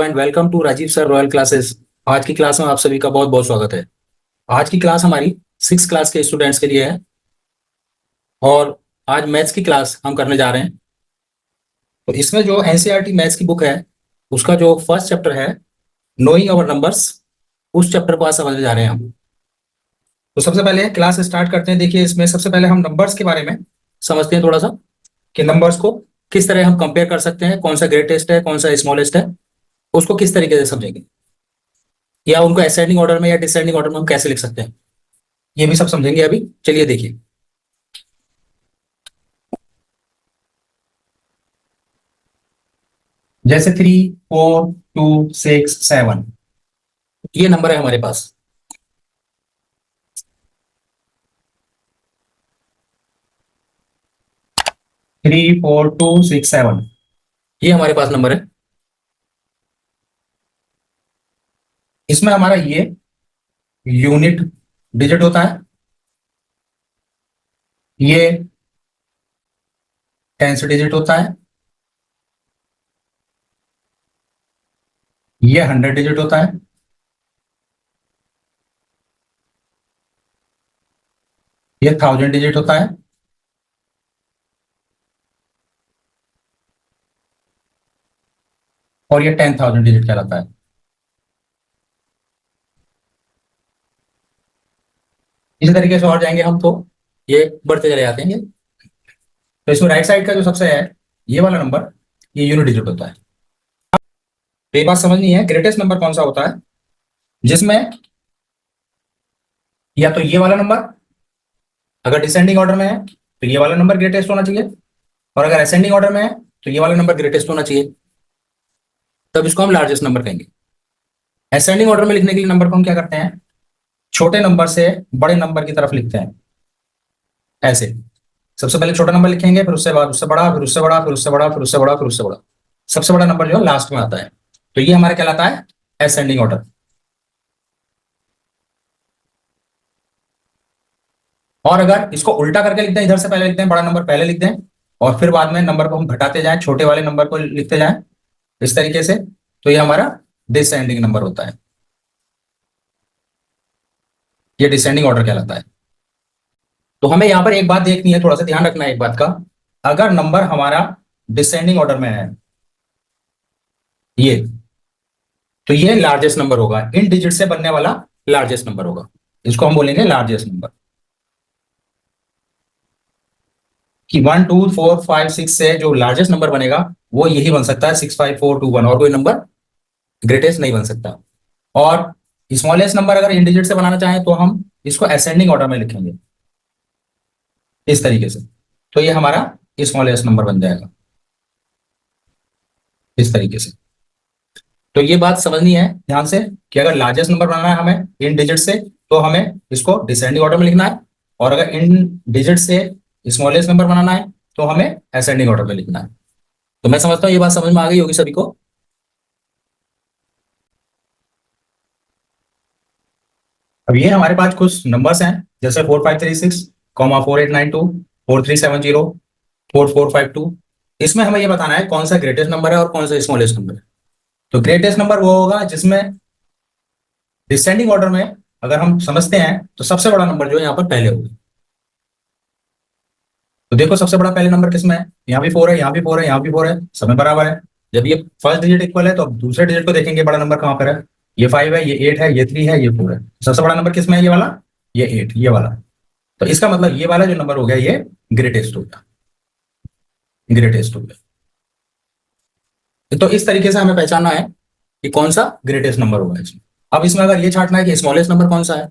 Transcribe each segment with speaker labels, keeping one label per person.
Speaker 1: Hello and welcome to Rajiv sir royal classes. आज की class में आप सभी का बहुत बहुत स्वागत है। आज की क्लास हमारी 6 क्लास के स्टूडेंट्स के लिए है और आज मैथ्स की क्लास हम करने जा रहे हैं। तो इसमें जो एनसीईआरटी मैथ्स की बुक है उसका जो फर्स्ट चैप्टर है नोइंग अवर नंबर्स, उस चैप्टर को आज समझने जा रहे हैं हम। तो सबसे पहले क्लास स्टार्ट करते हैं। देखिए, इसमें सबसे पहले हम नंबर्स के बारे में समझते हैं थोड़ा सा कि नंबर्स को किस तरह हम कंपेयर कर सकते हैं, कौन सा ग्रेटेस्ट है, कौन सा स्मॉलेस्ट है, उसको किस तरीके से समझेंगे, या उनको असेंडिंग ऑर्डर में या डिसेंडिंग ऑर्डर में हम कैसे लिख सकते हैं, ये भी सब समझेंगे अभी। चलिए देखिए, जैसे 3, 4, 2, 6, 7 ये नंबर है हमारे पास। Three four two six seven ये हमारे पास नंबर है। इसमें हमारा ये यूनिट डिजिट होता है, ये टेंस डिजिट होता है, ये 100 डिजिट होता है, ये 1000 डिजिट होता है, और ये 10,000 डिजिट कहलाता है। इसी तरीके से और जाएंगे हम तो ये बढ़ते चले जाते हैं। तो इसमें राइट साइड का जो सबसे है ये वाला नंबर, ये यूनिट डिजिट होता है। तो ये बात समझनी है, ग्रेटेस्ट नंबर कौन सा होता है जिसमें या तो ये वाला नंबर, अगर डिसेंडिंग ऑर्डर में है तो ये वाला नंबर ग्रेटेस्ट होना चाहिए, और अगर असेंडिंग ऑर्डर में है तो ये वाला नंबर ग्रेटेस्ट होना चाहिए, तब इसको हम लार्जेस्ट नंबर कहेंगे। असेंडिंग ऑर्डर में लिखने के लिए नंबर को हम क्या करते हैं, छोटे नंबर से बड़े नंबर की तरफ लिखते हैं। ऐसे सबसे पहले छोटा नंबर लिखेंगे, फिर उससे बाद उससे बड़ा, फिर उससे बड़ा, फिर उससे बड़ा, फिर उससे बड़ा, फिर उससे बड़ा, सबसे बड़ा नंबर जो है लास्ट में आता है। तो ये हमारा कहलाता है असेंडिंग ऑर्डर। और अगर इसको उल्टा करके लिखते हैं, इधर से पहले लिखते हैं, बड़ा नंबर पहले लिख दें और फिर बाद में नंबर को हम घटाते जाएं, छोटे वाले नंबर को लिखते जाएं इस तरीके से, तो ये हमारा डिसेंडिंग नंबर होता है। ये डिसेंडिंग ऑर्डर कहलाता है। तो हमें यहां पर एक बात देखनी है, थोड़ा सा ध्यान रखना है एक बात का। अगर नंबर हमारा डिसेंडिंग ऑर्डर में है ये, तो ये लार्जेस्ट नंबर होगा, इन डिजिट से बनने वाला लार्जेस्ट नंबर होगा, इसको हम बोलेंगे लार्जेस्ट नंबर। कि 1, 2, 4, 5, 6 से जो लार्जेस्ट नंबर बनेगा वो यही बन सकता है 6, 5, 4, 2, 1, और कोई नंबर ग्रेटेस्ट नहीं बन सकता। और स्मॉलेस्ट नंबर अगर इन डिजिट से बनाना चाहें तो हम इसको असेंडिंग ऑर्डर में लिखेंगे इस तरीके से, तो ये हमारा स्मॉलेस्ट नंबर बन जाएगा इस तरीके से। तो ये बात समझनी है ध्यान से कि अगर लार्जेस्ट नंबर बनाना है हमें इन डिजिट से तो हमें इसको डिसेंडिंग ऑर्डर में लिखना है, और अगर इन डिजिट से स्मॉलेस्ट नंबर बनाना है तो हमें असेंडिंग ऑर्डर में लिखना है। तो मैं समझता हूँ ये बात समझ में आ गई होगी सभी को। अब ये हमारे पास कुछ नंबर्स हैं, जैसे 4536, 4892, 4370, 4452। इसमें हमें ये बताना है कौन सा ग्रेटेस्ट नंबर है और कौन सा स्मॉलेस्ट नंबर है। तो ग्रेटेस्ट नंबर वो होगा जिसमें डिसेंडिंग ऑर्डर में अगर हम समझते हैं तो सबसे बड़ा नंबर जो है यहाँ पर पहले होगा। तो देखो सबसे बड़ा पहले नंबर किसमें है, यहाँ भी 4 है, यहाँ भी 4 है, यहाँ भी 4 है, सब में बराबर है। जब ये फर्स्ट डिजिट इक्वल है तो अब दूसरे डिजिट को देखेंगे बड़ा नंबर कहाँ पर है, ये 5 है, ये 8 है, ये 3 है, ये 4 है। सबसे बड़ा नंबर किसमें है, ये वाला, ये 8, ये वाला। तो इसका मतलब ये वाला जो नंबर हो गया ये ग्रेटेस्ट हो गया, ग्रेटेस्ट हो गया। तो इस तरीके से हमें पहचानना है कि कौन सा ग्रेटेस्ट नंबर होगा इसमें। अब इसमें अगर ये छांटना है कि स्मॉलेस्ट नंबर कौन सा है,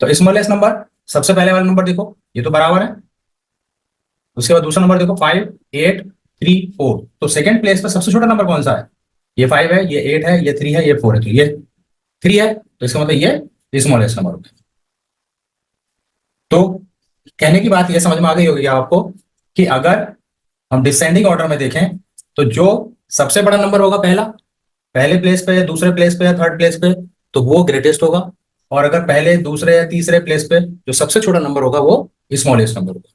Speaker 1: तो स्मॉलेस्ट नंबर सबसे पहले वाला नंबर देखो ये तो बराबर है, उसके बाद दूसरा नंबर देखो 5, 8, 3, 4। तो सेकंड प्लेस पर सबसे छोटा नंबर कौन सा है, ये 5 है, ये 8 है, ये 3 है, ये 4 है, तो ये 3 है, तो इसका मतलब ये स्मॉलेस्ट नंबर होगा। तो कहने की बात ये समझ में आ गई होगी आपको कि अगर हम डिसेंडिंग ऑर्डर में देखें तो जो सबसे बड़ा नंबर होगा पहला, पहले प्लेस पे, दूसरे प्लेस पे या थर्ड प्लेस पे, तो वो ग्रेटेस्ट होगा। और अगर पहले, दूसरे या तीसरे प्लेस पे जो सबसे छोटा नंबर होगा वो स्मॉलेस्ट नंबर होगा।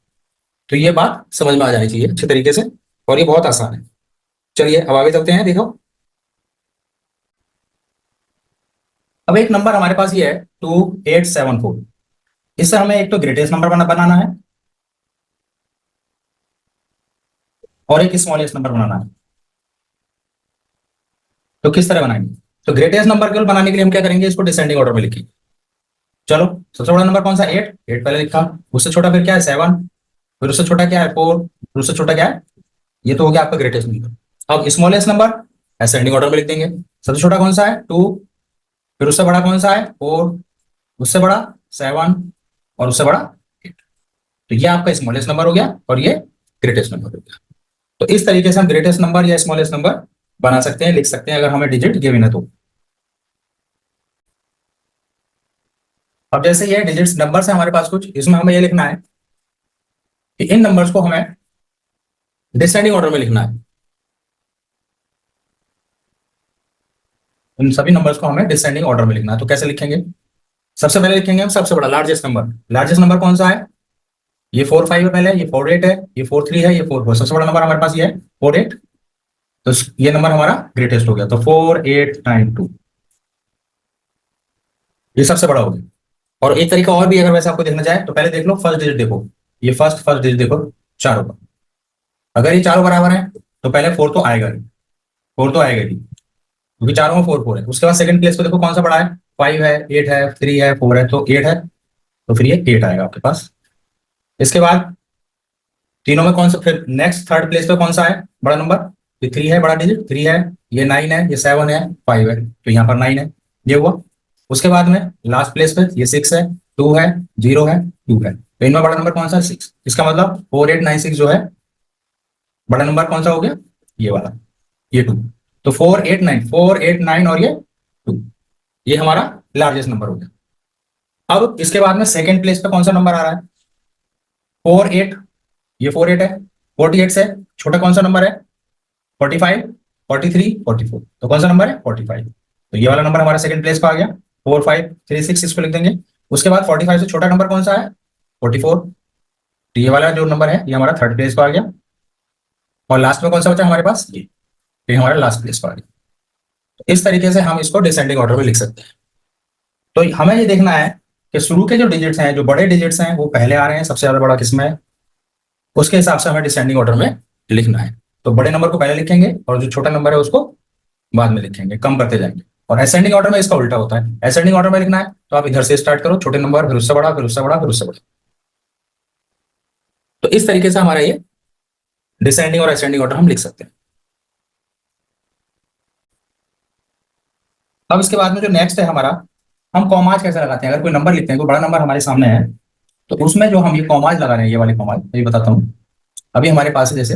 Speaker 1: तो ये बात समझ में आ जानी चाहिए अच्छे तरीके से, और ये बहुत आसान है। चलिए अब आगे चलते हैं। देखो अब एक नंबर हमारे पास ये है 2874। इससे हमें एक तो ग्रेटेस्ट नंबर बनाना है और एक स्मॉलेस्ट नंबर बनाना है। तो किस तरह बनाएंगे? तो ग्रेटेस्ट नंबर केवल बनाने के लिए हम क्या करेंगे, इसको डिसेंडिंग ऑर्डर में लिखेंगे। चलो, सबसे बड़ा नंबर कौन सा? 8। 8 पहले लिखा, उससे छोटा फिर क्या है? 7, फिर उससे छोटा क्या है? 4, फिर उससे छोटा क्या है? ये तो हो गया आपका ग्रेटेस्ट नंबर। अब स्मॉलेस्ट नंबर असेंडिंग ऑर्डर में लिख देंगे। सबसे छोटा कौन सा है? 2, फिर उससे बड़ा कौन सा है? 4, उससे बड़ा 7 और उससे बड़ा 8। तो ये आपका स्मॉलेस्ट नंबर हो गया और ये ग्रेटेस्ट नंबर हो गया। तो इस तरीके से हम ग्रेटेस्ट नंबर या स्मॉलेस्ट नंबर बना सकते हैं, लिख सकते हैं, अगर हमें डिजिट गिवन है तो। अब जैसे ये डिजिट्स नंबर्स है हमारे पास कुछ, इसमें हमें ये लिखना है कि इन नंबर्स को हमें डिसेंडिंग ऑर्डर में लिखना है। इन सभी नंबर्स को हमें डिसेंडिंग ऑर्डर में लिखना है। तो कैसे लिखेंगे? सबसे पहले लिखेंगे हम सबसे बड़ा लार्जेस्ट नंबर। लार्जेस्ट नंबर कौन सा है? ये 4 5 है पहले, ये 4 8 है, ये 4 3 है, ये 4 4। सबसे बड़ा नंबर हमारे पास ये है 4 8। तो ये नंबर हमारा ग्रेटेस्ट हो गया, तो 4892 ये सबसे बड़ा हो गया। और एक तरीका और भी अगर वैसे आपको देखना चाहे तो पहले देख लो फर्स्ट डिजिट, देखो ये फर्स्ट डिजिट देखो, चारों का। अगर ये चारों बराबर है तो पहले 4 तो आएगा ही, 4 तो आएगा ही, क्योंकि चारों में 4 4 है। उसके बाद सेकंड प्लेस पे देखो कौन सा बड़ा है? 5 है, 8 है, 3 है, 4 है, तो 8 है, तो फिर ये 8 आएगा आपके पास। इसके बाद तीनों में कौन सा, फिर नेक्स्ट थर्ड प्लेस पे कौन सा है बड़ा नंबर? ये 3 है, बड़ा डिजिट 3 है, ये 9 है, ये 7 है, 5 है, तो यहाँ पर 9 है, ये हुआ। उसके बाद में लास्ट प्लेस पे ये 6 है, 2 है, 0 है, 2 है, तो इनमें बड़ा नंबर कौन सा है? 6। इसका मतलब 4896 जो है बड़ा नंबर कौन सा हो गया? ये वाला, ये 2। तो 489 और ये 2, ये हमारा लार्जेस्ट नंबर हो गया। अब इसके बाद में सेकंड प्लेस पे कौन सा नंबर आ रहा है? 48, ये 48 है, 48 से छोटा कौन सा नंबर है? 45, 43, 44, तो कौन सा नंबर है? 45। तो ये वाला नंबर हमारा सेकंड प्लेस पे आ गया, 4536 इसको लिख देंगे। उसके बाद 45 से छोटा नंबर कौन सा है? 44, तो ये वाला जो नंबर है ये हमारा थर्ड प्लेस पे आ गया। और लास्ट में कौन सा बचा हमारे पास? ये हमारा लास्ट प्लेस पे आ गया। तो इस तरीके से हम इसको डिसेंडिंग ऑर्डर में लिख सकते हैं। तो हमें ये देखना है कि शुरू के जो डिजिट्स हैं, जो बड़े डिजिट्स हैं, वो पहले आ रहे हैं, सबसे ज्यादा बड़ा किसमें है, उसके हिसाब से हमें डिसेंडिंग ऑर्डर में लिखना है। तो बड़े नंबर को पहले लिखेंगे और जो छोटा नंबर है उसको बाद में लिखेंगे, कम करते जाएंगे। और असेंडिंग ऑर्डर में इसका उल्टा होता है, असेंडिंग ऑर्डर में लिखना है तो आप इधर से स्टार्ट करो, छोटे नंबर, फिर उससे बड़ा, फिर उससे बड़ा, फिर उससे बड़ा। तो इस तरीके से हमारा ये डिसेंडिंग और असेंडिंग ऑर्डर हम लिख सकते हैं। अब इसके बाद में जो नेक्स्ट है हमारा, हम कॉमाज कैसे लगाते हैं? अगर कोई नंबर लिखते हैं, कोई बड़ा नंबर हमारे सामने है, तो उसमें जो हम ये कॉमाज लगा रहे हैं, ये वाले कॉमाज मैं बताता हूँ। अभी हमारे पास है जैसे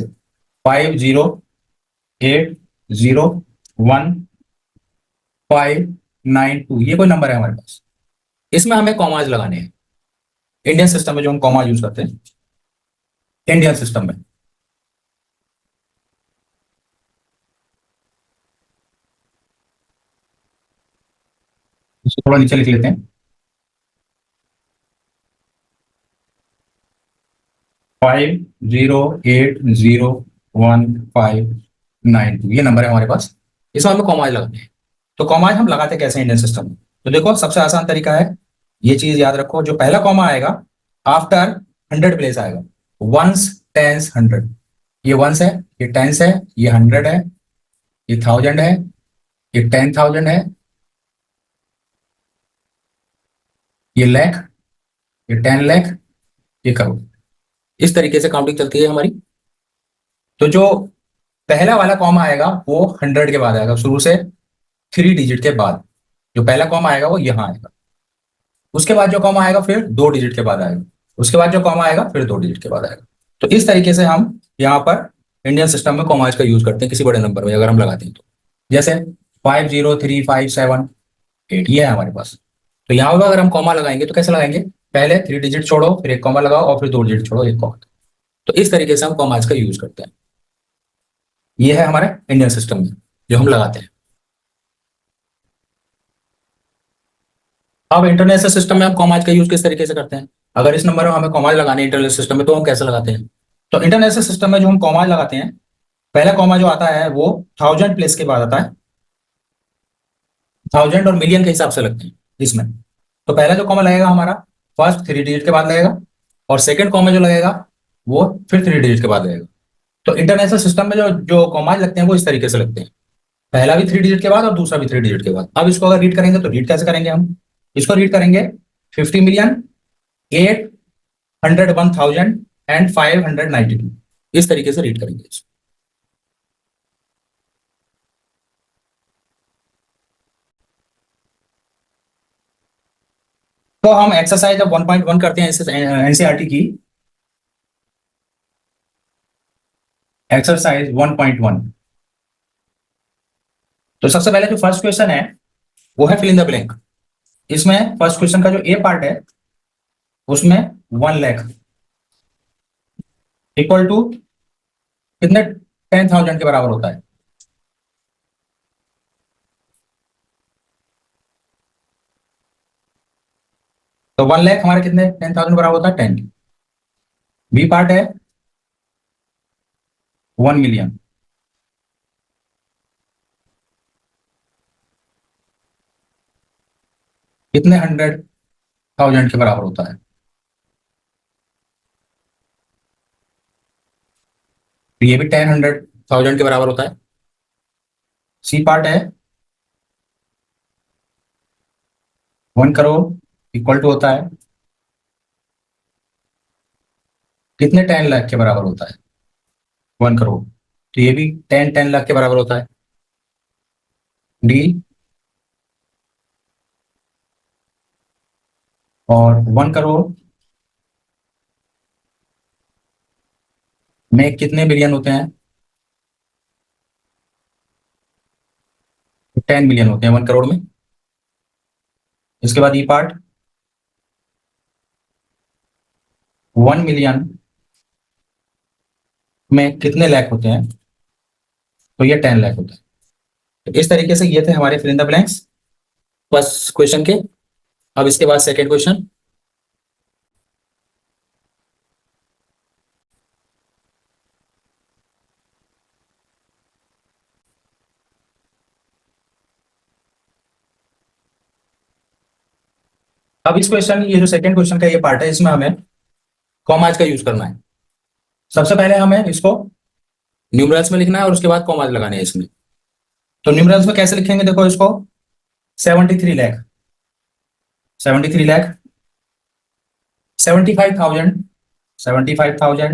Speaker 1: 50801592, ये कोई नंबर है हमारे पास, इसमें हमें कॉमाज लगाने हैं। इंडियन सिस्टम में जो हम कॉमाज यूज करते हैं, इंडियन सिस्टम में, इसको थोड़ा नीचे लिख लेते हैं। 50801592 ये नंबर है हमारे पास, इसमें हमें कॉमाज लगाने हैं। तो कॉमाज हम लगाते कैसे इंडियन सिस्टम में? तो देखो सबसे आसान तरीका है, ये चीज याद रखो, जो पहला कॉमा आएगा आफ्टर 100 प्लेस आएगा, वंस टेंस 100। ये वंस है, ये टेंस है, ये 100 है, ये 1000 है, ये 10,000 है, ये लैख, ये 10 लाख, ये करोड़। इस तरीके से काउंटिंग चलती है हमारी। तो जो पहला वाला कॉमा आएगा वो 100 के बाद आएगा, शुरू से 3 डिजिट के बाद जो पहला कॉमा आएगा वो यहाँ आएगा। उसके बाद जो कॉमा आएगा फिर 2 डिजिट के बाद आएगा, उसके बाद जो कॉमा आएगा फिर 2 डिजिट के बाद आएगा। तो इस तरीके से हम यहाँ पर इंडियन सिस्टम में कॉमाज का यूज करते हैं किसी बड़े नंबर में अगर हम लगाते हैं तो। जैसे 503578 ये है हमारे पास। तो यहाँ पर अगर हम कॉमा लगाएंगे तो कैसे लगाएंगे? पहले 3 डिजिट छोड़ो, फिर एक कॉमा लगाओ, और फिर 2 डिजिट छोड़ो, एक कॉमा। तो इस तरीके से हम कॉमाज का यूज करते हैं। ये है हमारे इंडियन सिस्टम में जो हम लगाते हैं। अब इंटरनेशनल सिस्टम में हम कॉमाज का यूज किस तरीके से करते हैं? अगर इस नंबर में हमें कॉमाज लगाने इंटरनेशनल सिस्टम में तो हम कैसे लगाते हैं? तो इंटरनेशनल सिस्टम में जो हम कॉमाज लगाते हैं, पहला कॉमा जो आता है वो 1000 प्लेस के बाद आता है, थाउजेंड और मिलियन के हिसाब से लगते हैं इसमें। तो पहला जो कॉमा लगेगा हमारा फर्स्ट 3 डिजिट के बाद लगेगा, और सेकंड कॉमा जो लगेगा वो फिर 3 डिजिट के बाद लगेगा। तो इंटरनेशनल सिस्टम में जो जो कॉमाज लगते हैं वो इस तरीके से लगते हैं, पहला भी 3 डिजिट के बाद और दूसरा भी 3 डिजिट के बाद। अब इसको अगर रीड करेंगे तो रीड कैसे करेंगे हम? इसको रीड करेंगे 50,801,592, इस तरीके से रीड करेंगे इसको। तो हम एक्सरसाइज जब 1.1 करते हैं एनसीईआरटी की, एक्सरसाइज 1.1। तो सबसे पहले जो फर्स्ट क्वेश्चन है वो है फिल इन द ब्लैंक। इसमें फर्स्ट क्वेश्चन का जो ए पार्ट है उसमें 1 लाख इक्वल टू कितने 10,000 के बराबर होता है। तो 1 लाख हमारे कितने 10,000 बराबर होता है 10। बी पार्ट है 1 मिलियन, कितने 100,000 के बराबर होता है। तो ये भी 10,100,000 के बराबर होता है। सी पार्ट है 1 करोड़ इक्वल टू होता है कितने 10 लाख के बराबर होता है 1 करोड़। तो ये भी 10 लाख के बराबर होता है। डी और 1 करोड़ में कितने बिलियन होते हैं? 10 बिलियन होते हैं 1 करोड़ में। इसके बाद ई पार्ट 1 मिलियन में कितने लाख होते हैं? तो ये 10 लाख होता है। तो इस तरीके से ये थे हमारे fill in the blanks first question के। अब इसके बाद सेकेंड क्वेश्चन। अब इस क्वेश्चन ये जो सेकंड क्वेश्चन का ये पार्ट है इसमें हमें कॉमाज का यूज करना है। सबसे पहले हमें इसको न्यूमरल्स में लिखना है और उसके बाद कॉमाज लगाने हैं इसमें। तो न्यूमरल्स में कैसे लिखेंगे देखो इसको 73 लाख, 73 लाख, 75,000, 75,000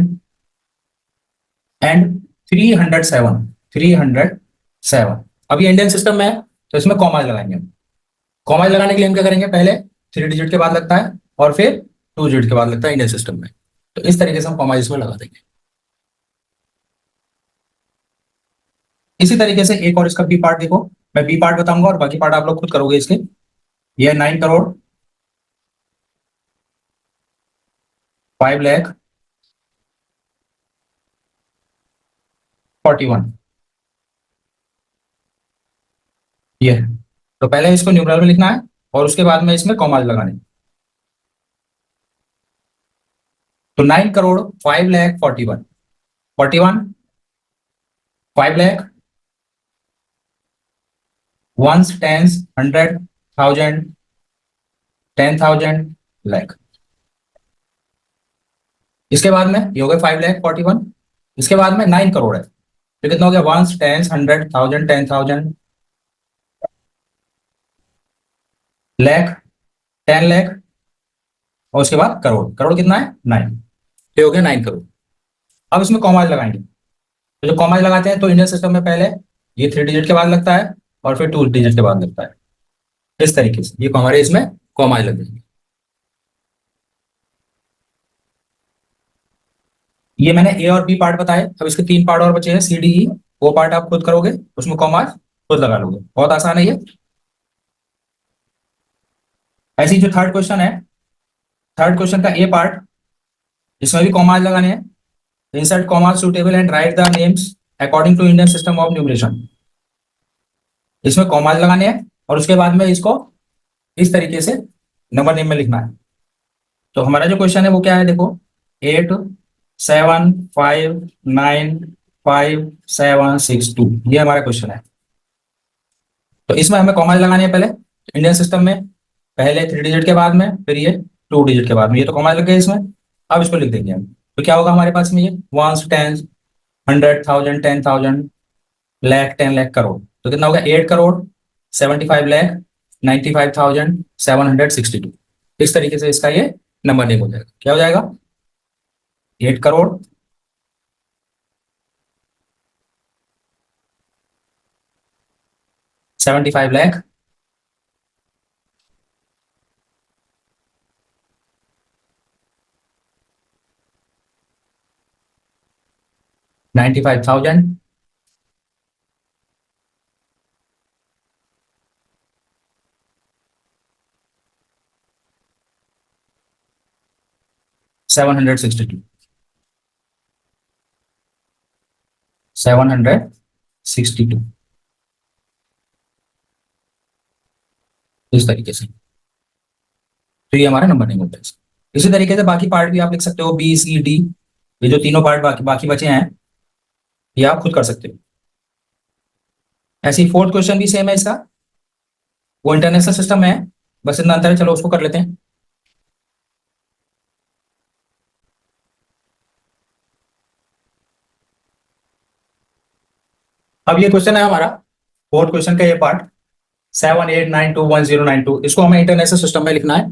Speaker 1: एंड 307, 307। अब ये इंडियन सिस्टम में है तो इसमें कॉमाज लगाएंगे हम। कॉमाज लगाने के लिए हम क्या करेंगे, पहले 3 डिजिट के बाद लगता है और फिर 2 डिजिट के बाद लगता है इंडियन सिस्टम में। तो इस तरीके से हम कॉमाज इसमें लगा देंगे। इसी तरीके से एक और इसका बी पार्ट देखो, मैं बी पार्ट बताऊंगा और बाकी पार्ट आप लोग खुद करोगे इसके। ये 9 करोड़ 5,41,, ये है। तो पहले इसको न्यूमरल में लिखना है और उसके बाद में इसमें कॉमाज लगाने। तो 9,05,41,41, 5 लाख, वंस, टेंस, 100,000, 10,000, लाख। इसके बाद में ये हो गया 5,41,, इसके बाद में 9 करोड़ है तो कितना हो गया वंस, टेंस, 100,000, 10,000, लाख, 10 लाख, और उसके बाद करोड़। करोड़ कितना है 9, ये हो गया 9 करोड़। अब इसमें कॉमाज लगाएंगे। तो जो कॉमाज लगाते हैं तो इंडियन सिस्टम में पहले ये 3 डिजिट के बाद लगता है और फिर 2 डिजिट के बाद लगता है। इस तरीके से ये हमारे इसमें कॉमाज लग जाएंगे। ये मैंने ए और बी पार्ट बताए। अब इसके 3 पार्ट और बचे हैं सी डी ई। वो पार्ट आप खुद करोगे, उसमें कॉमाज खुद लगा लोगे, बहुत आसान है ये। ऐसे ही जो थर्ड क्वेश्चन है, थर्ड क्वेश्चन का ए पार्ट, इसमें भी कॉमाज लगाने हैं। Insert commas suitable and write the names according to Indian system of numeration. इसमें कॉमाज लगाने हैं और उसके बाद में इसको इस तरीके से नंबर नेम में लिखना है। तो हमारा जो क्वेश्चन है वो क्या है देखो, 8,7,5,9,5,7,6,2, ये हमारा क्वेश्चन है। तो इसमें हमें कॉमा लगाने हैं पहले इंडियन सिस्टम में, पहले 3 डिजिट के बाद में, फिर ये 2 डिजिट के बाद में, ये तो कॉमा लग गया इसमें। अब इसको लिख देंगे हम, तो क्या होगा हमारे पास में ये वंस, टेंस, 100,000, 10,000, लाख, 10 लाख, करोड़। तो कितना होगा 8 करोड़ 75,95,762। इस तरीके से इसका ये नंबर नेम हो जाएगा। क्या हो जाएगा 8 करोड़ 75 लाख 95,000 762 762 इस तरीके से। तो ये हमारा नंबर नेम होता है। इसी तरीके से बाकी पार्ट भी आप लिख सकते हो, बी सी डी, ये जो तीनों पार्ट बाकी बचे हैं ये आप खुद कर सकते हो। ऐसे ही फोर्थ क्वेश्चन भी सेम है इसका, वो इंटरनेशनल सिस्टम है, बस इतना अंतर है। चलो उसको कर लेते हैं। अब ये क्वेश्चन है हमारा फोर्थ क्वेश्चन का ये पार्ट 78921092, इसको हमें इंटरनेशनल सिस्टम में लिखना है,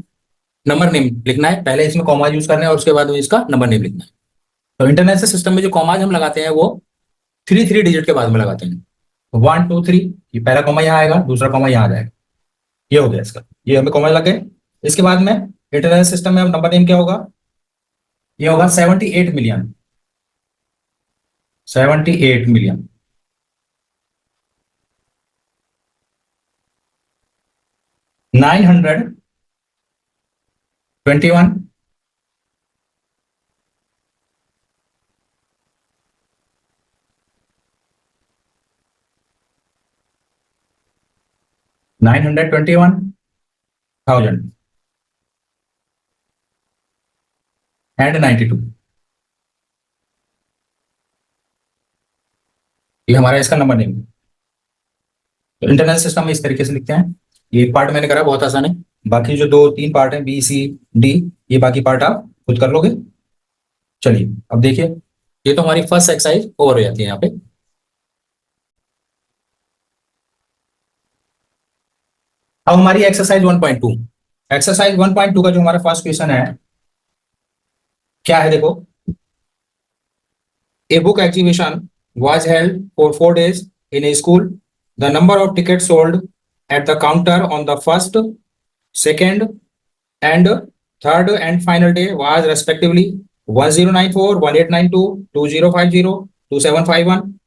Speaker 1: नंबर नेम लिखना है। पहले इसमें कॉमा यूज करना है और उसके बाद इसका नंबर नेम लिखना है। तो इंटरनेशनल सिस्टम में जो कॉमाज हम लगाते हैं वो 3 डिजिट के बाद में लगाते हैं। 1 2 3, ये पहला कॉमा यहाँ आएगा, दूसरा कॉमा यहाँ आ जाएगा, ये हो गया इसका, ये हमें कॉमा लगे। इसके बाद में इंटरनेशनल सिस्टम में नंबर नेम क्या होगा, ये होगा 78 मिलियन 78 मिलियन 921 921,000 एंड 92। ये हमारा इसका नंबर नेम। तो इंटरनेशनल सिस्टम में इस तरीके से लिखते हैं। ये एक पार्ट मैंने करा, बहुत आसान है। बाकी जो 2 3 पार्ट हैं बी सी डी, ये बाकी पार्ट आप खुद कर लोगे। चलिए अब देखिए, ये तो हमारी फर्स्ट एक्सरसाइज ओवर हो जाती है यहाँ पे। अब हमारी एक्सरसाइज 1.2, एक्सरसाइज 1.2 का जो हमारा फर्स्ट क्वेश्चन है क्या है, देखो। A book exhibition was held for 4 days in a school. The number of tickets sold at the counter on the first, second, and third and final day was respectively 1094, 1892, 2050, 2751.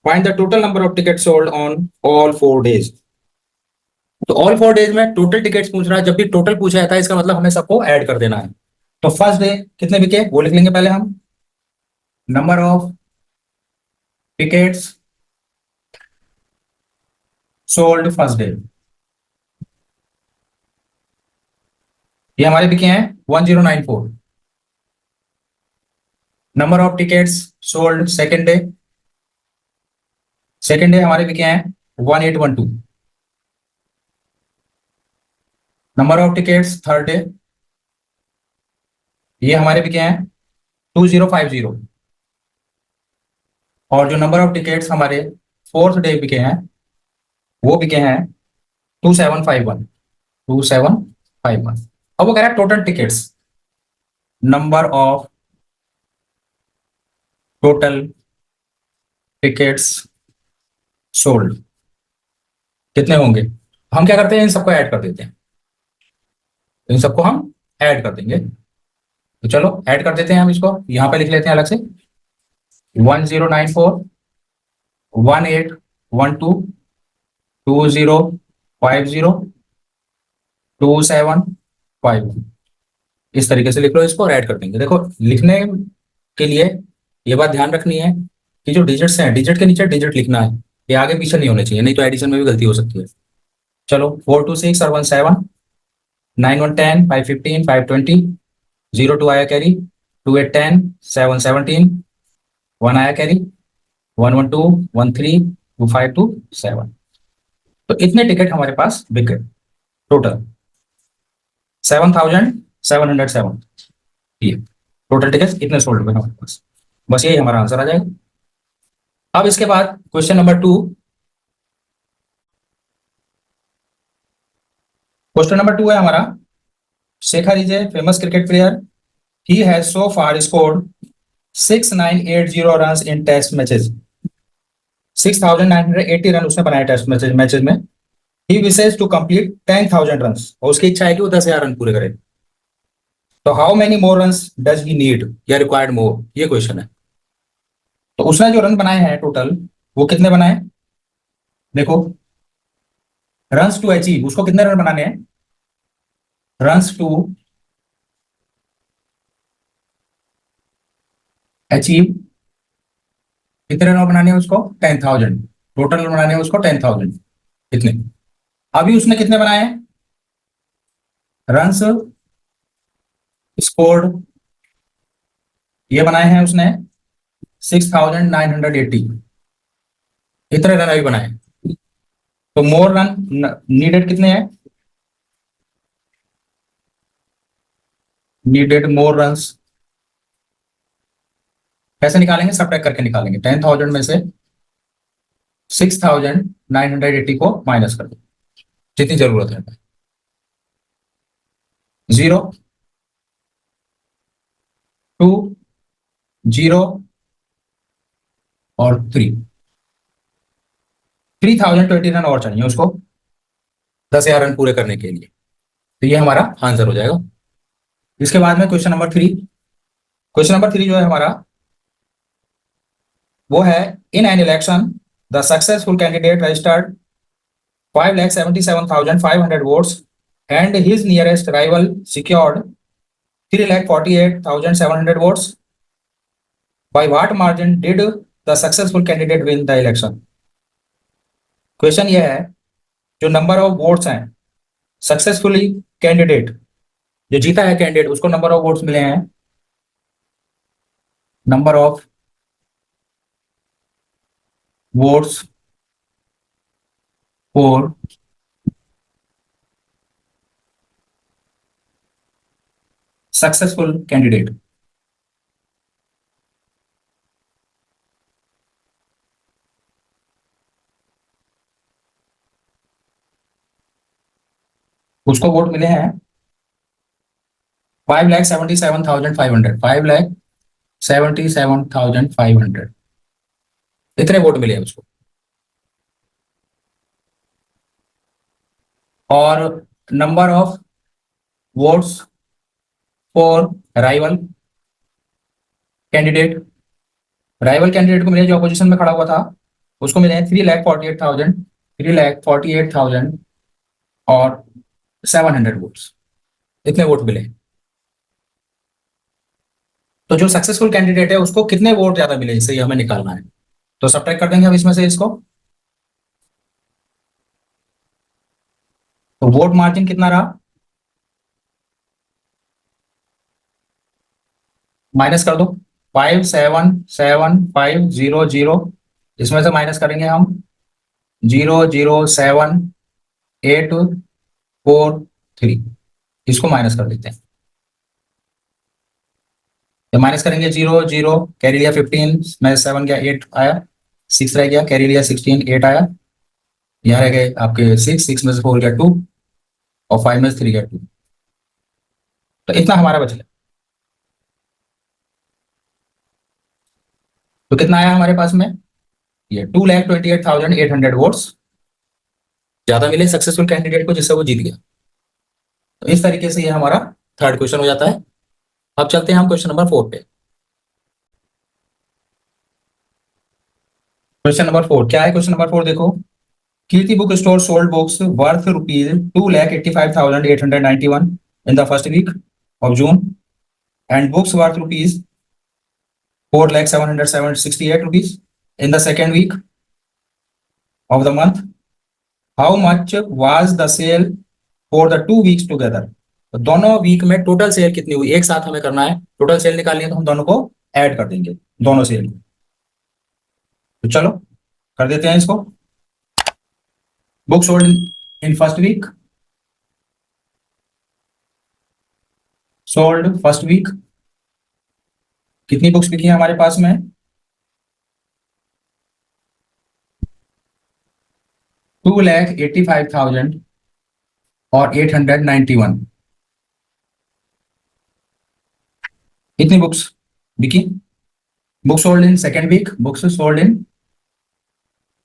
Speaker 1: Find the total number of tickets sold on all 4 days. तो all 4 days में total tickets पूछ रहा है। जब भी total पूछा जाता है इसका मतलब हमें सबको ऐड कर देना है। तो फर्स्ट डे कितने बिके वो लिख लेंगे पहले हम, number of tickets sold first day, ये हमारे बिके हैं 1094। Number of tickets sold second day, second day हमारे बिके हैं 1812। Number of tickets third day, ये हमारे बिके हैं 2050। और जो नंबर ऑफ टिकट्स हमारे फोर्थ डे बिके हैं वो बिके हैं 2751 2751। अब वो कह रहा है total tickets, number of total tickets sold कितने होंगे। हम क्या करते हैं, इन सबको ऐड कर देते हैं, इन सबको हम ऐड कर देंगे। तो चलो ऐड कर देते हैं हम इसको, यहां पे लिख लेते हैं अलग से 1094 1812 2050 2751, इस तरीके से लिख लो इसको और ऐड कर देंगे। देखो लिखने के लिए ये बात ध्यान रखनी है कि जो डिजिट्स हैं, डिजिट के नीचे डिजिट लिखना है, ये आगे पीछे नहीं होने चाहिए, नहीं तो एडिशन में भी गलती हो सकती है। चलो 4 2 6 और 1 7, 9 1 10, 5 15, 5 20, 0 2 आया कैरी, 2 8 10, 7 17, 1 आया कैरी, 1 1 2, 1 3, 2 5 2 7। तो इतने टिकट हमारे पास बिक गए टोटल 7,707। ये टोटल टिकट इतने सोल्ड हुए हमारे पास। बस यही हमारा आंसर आ जाएगा। अब इसके बाद क्वेश्चन नंबर 2। क्वेश्चन नंबर 2 है हमारा, Shekhar is a famous cricket player, he has so far scored 6980 run in test matches. 6980 run उसने बनाए टेस्ट मैचेस में। He wishes to complete 10,000 run, और उसकी इच्छा है कि वो 10,000 रन पूरे करे। तो how many more run does he need या रिक्वायर्ड मोर, ये क्वेश्चन है। तो उसने जो रन बनाए हैं टोटल, वो कितने बनाए देखो। रन्स टू अचीव, उसको कितने रन बनाने हैं, रन्स टू अचीव कितने रन बनाने हैं उसको, 10,000। टोटल रन बनाने हैं उसको 10,000 इतने। अभी उसने कितने बनाए हैं, रन्स स्कोर्ड ये बनाए हैं उसने 6,980, इतने रन अभी बनाए। तो मोर रन नीडेड कितने हैं, नीडेड मोर रन्स कैसे निकालेंगे, सब्ट्रैक्ट करके निकालेंगे। 10,000 में से 6,980 को माइनस कर दो, जितनी जरूरत है। 0, 2, 0 और 3, 3,020 रन और चाहिए उसको 10,000 रन पूरे करने के लिए। तो ये हमारा आंसर हो जाएगा। इसके बाद में क्वेश्चन नंबर 3। क्वेश्चन नंबर 3 जो है हमारा, वो है, in an election the successful candidate registered 5,77,500 votes and his nearest rival secured 3,48,700 votes. By what margin did the successful candidate win the election. Question ये है, जो नंबर ऑफ वोट्स हैं successfully candidate, जो जीता है कैंडिडेट, उसको number of votes मिले हैं, number of votes for successful candidate. उसको वोट मिले हैं 5,77,500, 5,77,500, इतने वोट मिले हैं उसको। और number of votes for rival candidate, rival candidate को मिले जो अपोजिशन में खड़ा हुआ था, उसको मिले हैं 3,48,000, 3,48,000 और 700 वोट्स, इतने वोट मिले। तो जो सक्सेसफुल कैंडिडेट है उसको कितने वोट ज्यादा मिले, इससे हमें निकालना है। तो सब्ट्रैक्ट कर देंगे हम इसमें से इसको। तो वोट मार्जिन कितना रहा, माइनस कर दो 5,77,500, इसमें से माइनस करेंगे हम 0,07,843, इसको माइनस कर देते हैं। तो माइनस करेंगे 0, 0 कैरी लिया 15 में 7 गया 8 आया, 6 रह गया, कैरी लिया 16 8 आया, यहाँ रह गए आपके 6 में से 4 गया 2 और 5 में से 3 गया 2। तो इतना हमारा बच गया। तो कितना आया हमारे पास में, ये 2,28,800 वोट्स ज्यादा मिले सक्सेसफुल कैंडिडेट को, जिससे वो जीत गया। तो इस तरीके से ये हमारा थर्ड क्वेश्चन हो जाता है। अब चलते हैं हम क्वेश्चन नंबर 4 पे। क्वेश्चन नंबर 4 क्या है, क्वेश्चन नंबर 4 देखो, Kirti book store sold books worth ₹2,85,891 in the first week of June and books worth ₹4,768 in the second week of the month. How much was the sale for the 2 weeks together? तो दोनों week में total sale कितनी हुई, एक साथ हमें करना है। टोटल सेल निकालनी है तो हम दोनों को ऐड कर देंगे, दोनों सेल को। तो चलो कर देते हैं इसको। Book sold in first week, sold first week, कितनी बुक्स बिकी हैं हमारे पास में? 2,85,000 और 891, कितनी बुक्स बिकी? Book sold in second week, books sold in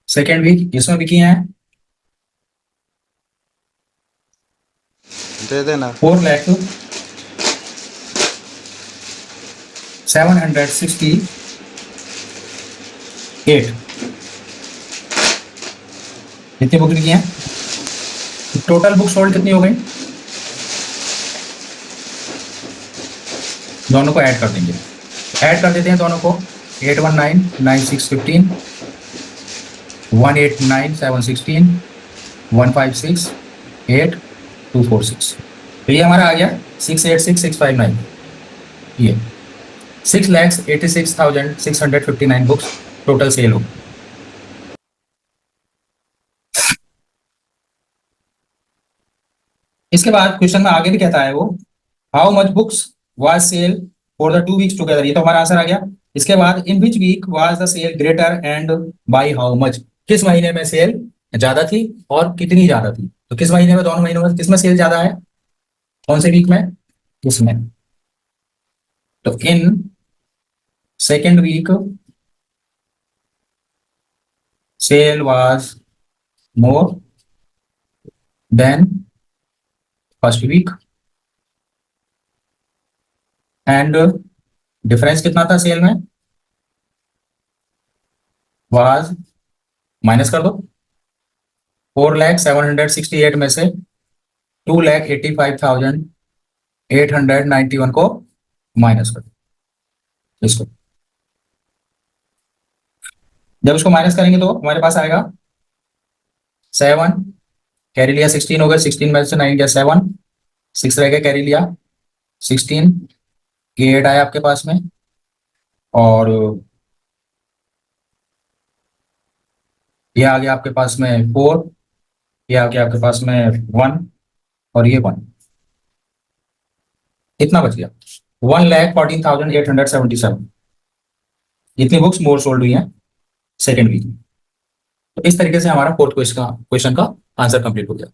Speaker 1: second week इसमें बिकी हैं
Speaker 2: दे देना
Speaker 1: 4,768, कितनी बुक बिकी हैं? टोटल बुक सोल्ड कितनी हो गई? दोनों को ऐड कर देंगे, ऐड कर देते हैं दोनों को। 819,9615, 189,716, 156,8,246, तो ये हमारा आ गया 686,659। ये 6,86,659 बुक्स टोटल सेल हो। इसके बाद क्वेश्चन में आगे भी कहता है वो, how much books was sell for the 2 weeks together, ये तो हमारा आंसर आ गया। इसके बाद in which week was the sale greater and by how much, किस महीने में सेल ज्यादा थी और कितनी ज्यादा थी? तो किस महीने में, दोनों महीनों में किसमें सेल ज्यादा है? कौन से वीक में? किसमें? तो in second week sale was more than first week, and difference कितना था सेल में? वाज, माइनस कर दो, 4,07,68 में से 2,85,891 को माइनस कर दो। इसको जब इसको माइनस करेंगे तो हमारे पास आएगा 7, कैरी लिया 16 हो गया, 16 में से 9 गया 7, 6 रह गया, कैरी लिया 16, ये 8 आया आपके पास में, और ये आ गया आपके पास में 4, ये आ गया आपके पास में 1, और ये 1, इतना बच गया 1,14,877। इतनी बुक्स मोर सोल्ड हुई हैं सेकेंड वीक में। तो इस तरीके से हमारा फोर्थ क्वेश्चन का आंसर कंप्लीट हो गया।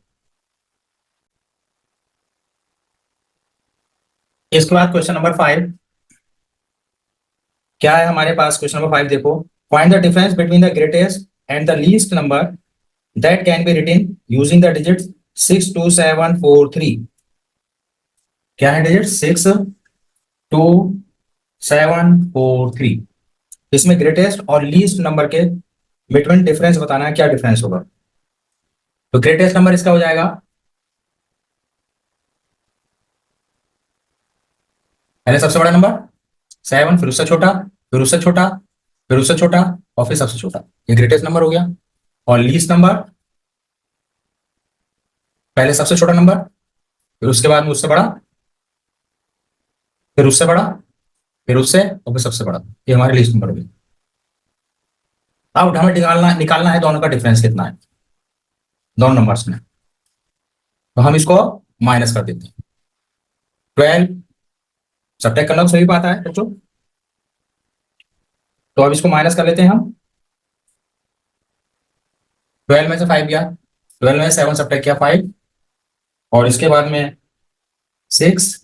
Speaker 1: इसके बाद क्वेश्चन नंबर 5 क्या है हमारे पास? क्वेश्चन नंबर 5 देखो, find the difference between the greatest and the least number that can be written using the digit 62743। क्या है डिजिट? 62743। इसमें ग्रेटेस्ट और लीस्ट नंबर के बिटवीन डिफरेंस बताना है, क्या डिफरेंस होगा? तो ग्रेटेस्ट नंबर इसका हो जाएगा पहले सबसे बड़ा नंबर 7, फिर उससे छोटा, फिर उससे छोटा, फिर उससे छोटा, और फिर सबसे छोटा, ये ग्रेटेस्ट नंबर हो गया। और लीस्ट नंबर पहले सबसे छोटा नंबर, फिर उसके बाद में उससे बड़ा, फिर उससे बड़ा, फिर उससे, और फिर सबसे बड़ा, ये हमारे लीस्ट नंबर हो गए। अब हमें निकालना है दोनों का डिफरेंस कितना है दोनों नंबर्स में। तो हम इसको माइनस कर देते हैं। 12 सब्ट्रैक्ट करना तो सभी पाता है बच्चों, तो अब इसको माइनस कर लेते हैं हम। 12 में से 5 गया, 12 में 7 सब्ट्रैक्ट किया 5, और इसके बाद में 6,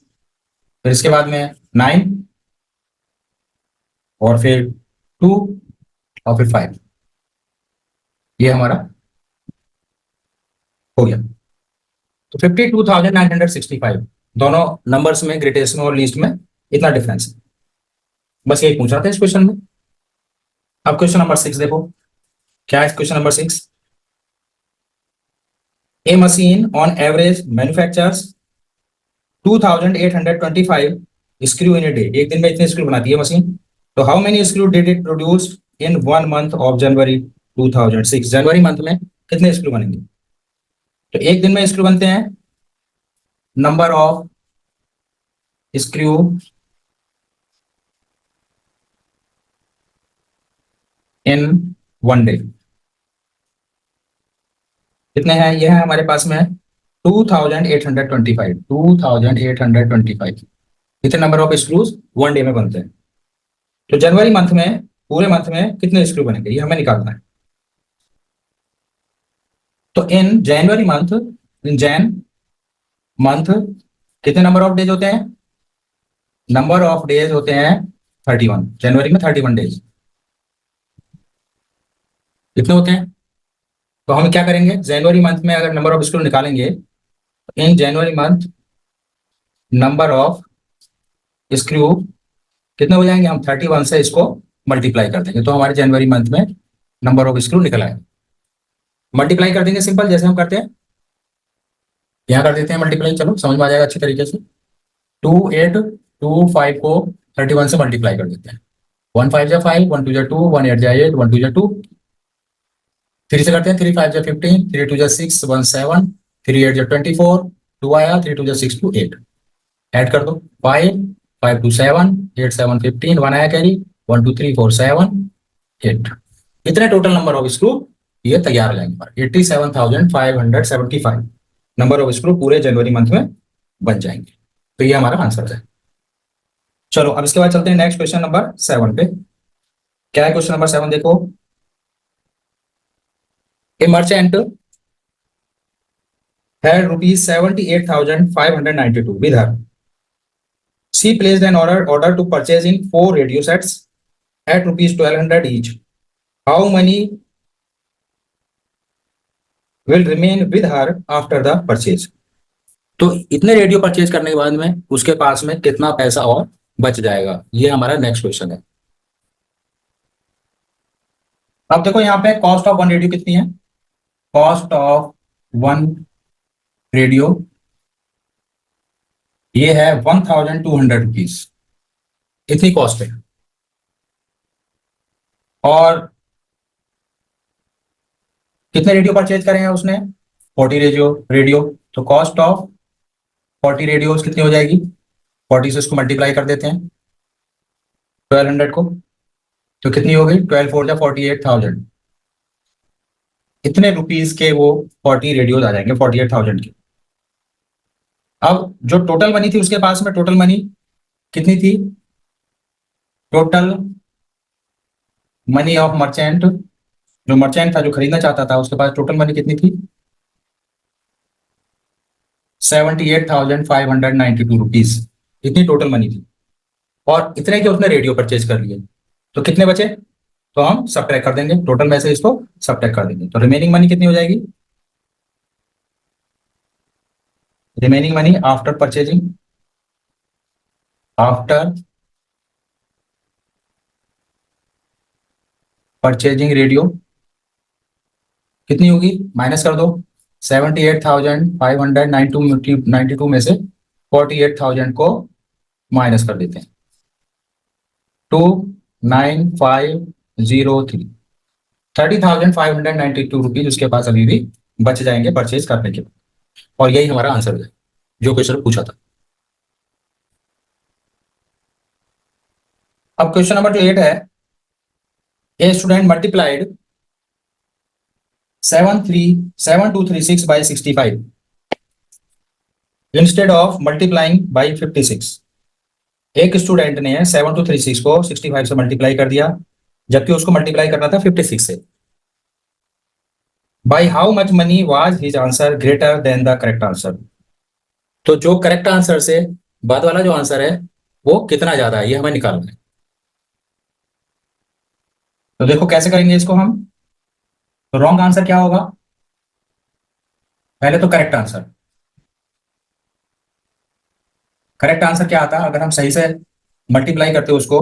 Speaker 1: फिर इसके बाद में 9, और फिर 2, और फिर 5, ये हमारा हो गया। तो 52,965 दोनों नंबर्स में, ग्रेटेस्ट में और लीस्ट में इतना डिफरेंस है। बस यही पूछ रहा था इस क्वेश्चन में। अब क्वेश्चन नंबर 6 देखो, क्या है question number 6? A machine on average manufactures 2,825 screw in a day, एक दिन में इतने स्क्रू बनाती है मशीन। तो how many screw did it produce in 1 month of January 2006, January month में कितने स्क्रू बनेंगे? तो एक दिन में स्क्रू बनते हैं, number of screw in 1 day, कितने हैं? ये है हमारे पास में 2825, 2825 कितने number of screws one day में बनते हैं। तो जनवरी मंथ में, पूरे मंथ में कितने स्क्रू बनेंगे ये हमें निकालना है। तो इन जनवरी मंथ, इन जैन मंथ कितने नंबर ऑफ डेज होते हैं? नंबर ऑफ डेज होते हैं 31, जनवरी में 31 डेज। कितने होते हैं? तो हम क्या करेंगे, जनवरी मंथ में अगर नंबर ऑफ स्क्रू निकालेंगे, इन जनवरी मंथ नंबर ऑफ स्क्रू कितने हो जाएंगे, हम 31 से इसको मल्टीप्लाई कर देंगे तो हमारे जनवरी मंथ में नंबर ऑफ स्क्रू निकल आएगा। मल्टीप्लाई कर देंगे सिंपल, जैसे हम करते हैं यहाँ कर देते हैं मल्टीप्लाई, चलो समझ में आ जाएगा अच्छी तरीके से। 2825 को 31 से मल्टीप्लाई कर देते हैं। 1 5 जा 5, 1 2 जा 2, 1 8 जा 8, 1 2 जा 2, 3 से करते हैं, 3 5 जा 15, 3 2 जा 6, 1 7, 3 8 जा 24, 2 आया, 3 2 जा 6 2 8, ऐड कर दो 5 5 2 7, 8 7 15, 1 आया कैरी, 1 2 3 4 7 8, इतने टोटल नंबर ऑफ स्क्रू ये तैयार हो जाएंगे। 87,575 नंबर ऑफ स्क्रू पूरे जनवरी मंथ में बन जाएंगे। तो ये हमारा आंसर है। चलो अब इसके बाद चलते हैं नेक्स्ट क्वेश्चन नंबर 7 पे। क्या है क्वेश्चन नंबर 7? देखो, ए merchant had rupees 78,592 with her. She placed an order to purchasing 4 radio sets at rupees 1200 each. How many will remain with her after the purchase? तो इतने रेडियो परचेज करने के बाद में उसके पास में कितना पैसा और बच जाएगा, ये हमारा नेक्स्ट क्वेश्चन है। अब देखो यहाँ पे कॉस्ट ऑफ वन रेडियो कितनी है? कॉस्ट ऑफ वन रेडियो ये है 1,200 रुपीज, इतनी कॉस्ट है। और कितने रेडियो परचेज करे हैं उसने? 40 रेडियो। तो कॉस्ट ऑफ 40 रेडियोस कितनी हो जाएगी? 40 से इसको मल्टीप्लाई कर देते हैं 1200 को, तो कितनी हो गई? 12 4 जा 48,000, इतने रुपीज के वो 40 रेडियोज आ जाएंगे 48,000 के। अब जो टोटल मनी थी उसके पास में, टोटल मनी कितनी थी? टोटल मनी ऑफ मर्चेंट, जो मर्चेंट था जो खरीदना चाहता था उसके पास टोटल मनी कितनी थी? 78,592 रुपीज, इतनी टोटल मनी थी। और इतने के उसने रेडियो परचेज कर लिए, तो कितने बचे? तो हम सब्ट्रैक्ट कर देंगे, टोटल में से इसको सब्ट्रैक्ट कर देंगे। तो रिमेनिंग मनी कितनी हो जाएगी? Remaining money after purchasing, after purchasing radio कितनी होगी? माइनस कर दो 78,592 में से 48,000 को माइनस कर देते हैं। 29503, 30,592 रुपीज उसके पास अभी भी बच जाएंगे परचेज करने के बाद। और यही हमारा आंसर है जो क्वेश्चन पूछा था। अब क्वेश्चन नंबर जो 8 है, a student multiplied 7236 by 65 instead of multiplying by 56। एक स्टूडेंट ने 7236 को 65 से मल्टीप्लाई कर दिया, जबकि उसको मल्टीप्लाई करना था 56 से। By how much money was his answer greater than the correct answer? तो जो करेक्ट आंसर से बाद वाला जो आंसर है वो कितना ज्यादा है, ये हमें निकालना है। तो देखो कैसे करेंगे इसको हम। तो रॉन्ग आंसर क्या होगा? पहले तो करेक्ट आंसर, करेक्ट आंसर क्या आता है? अगर हम सही से मल्टीप्लाई करते हो उसको,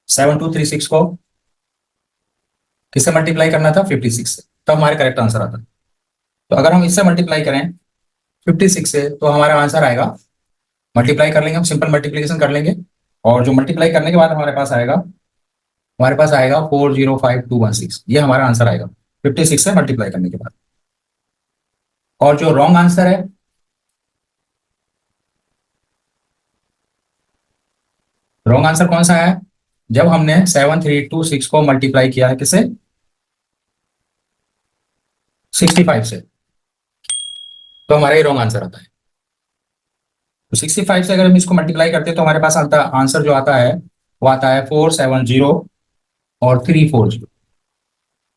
Speaker 1: 7236 को किससे मल्टीप्लाई करना था? 56 से, तो हमारे करेक्ट आंसर आता है। तो अगर हम इससे मल्टीप्लाई करें 56 से तो हमारा आंसर आएगा, मल्टीप्लाई कर लेंगे हम, सिंपल मल्टीप्लीकेशन कर लेंगे, और जो मल्टीप्लाई करने के बाद हमारे पास आएगा 405216, ये हमारा आंसर आएगा 56 से मल्टीप्लाई करने के बाद। और जो रॉन्ग आंसर है, रॉन्ग आंसर कौन सा है? जब हमने 7326 को मल्टीप्लाई किया है किसे? 65 से, तो हमारा ये रॉन्ग आंसर आता है। तो 65 से अगर हम इसको मल्टीप्लाई करते हैं तो हमारे पास आता आंसर जो आता है वो आता है 470 और 340।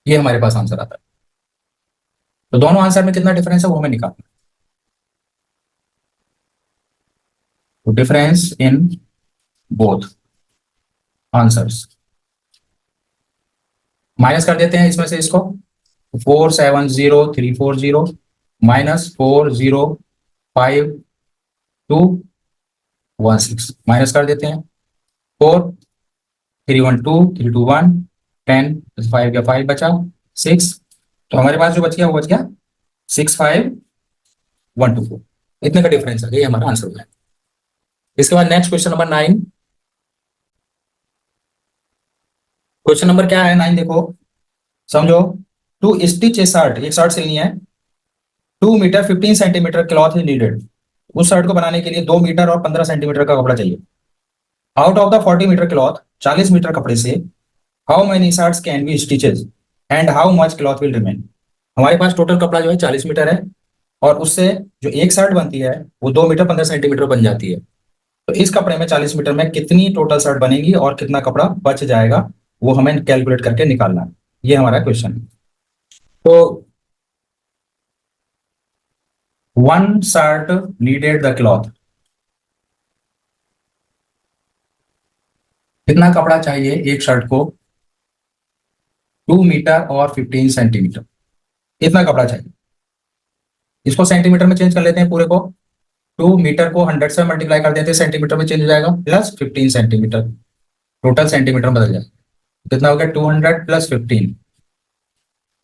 Speaker 1: ये हमारे पास आंसर आता है। तो दोनों आंसर में कितना डिफरेंस है वो हमें निकालना है। तो difference in both answers minus कर देते हैं इसमें से इसको। 470340 माइनस 405216 माइनस कर देते हैं। 4312 321 10 5 या 5 बचा 6। तो हमारे पास जो बच गया वो बच गया 65124। इतने का डिफरेंस है, ये हमारा आंसर हो गया। इसके बाद next question number 9। Question number क्या है 9 देखो समझो। टू स्टिच ए शर्ट, एक शर्ट सिलनी है। 2 metre 15 centimetre cloth is needed. उस शर्ट को बनाने के लिए 2 मीटर और 15 सेंटीमीटर का कपड़ा चाहिए। Out of the 40 metre cloth, 40 metre कपड़े से how many shirts can be stitches and how much cloth will remain. हमारे पास टोटल कपड़ा जो है 40 मीटर है और उससे जो एक शर्ट बनती है वो 2 मीटर 15 सेंटीमीटर बन जाती है। तो इस कपड़े में 40 मीटर में कितनी टोटल शर्ट बनेगी और कितना कपड़ा बच जाएगा वो हमें कैलकुलेट करके निकालना है। ये हमारा क्वेश्चन है। तो 1 शर्ट नीडेड द क्लॉथ, कितना कपड़ा चाहिए एक शर्ट को 2 मीटर और 15 सेंटीमीटर, इतना कपड़ा चाहिए। इसको सेंटीमीटर में चेंज कर लेते हैं पूरे को। 2 मीटर को 100 से मल्टीप्लाई कर देते हैं, सेंटीमीटर में चेंज हो जाएगा प्लस 15 सेंटीमीटर, टोटल सेंटीमीटर बदल जाएगा। कितना हो गया 200 प्लस 15,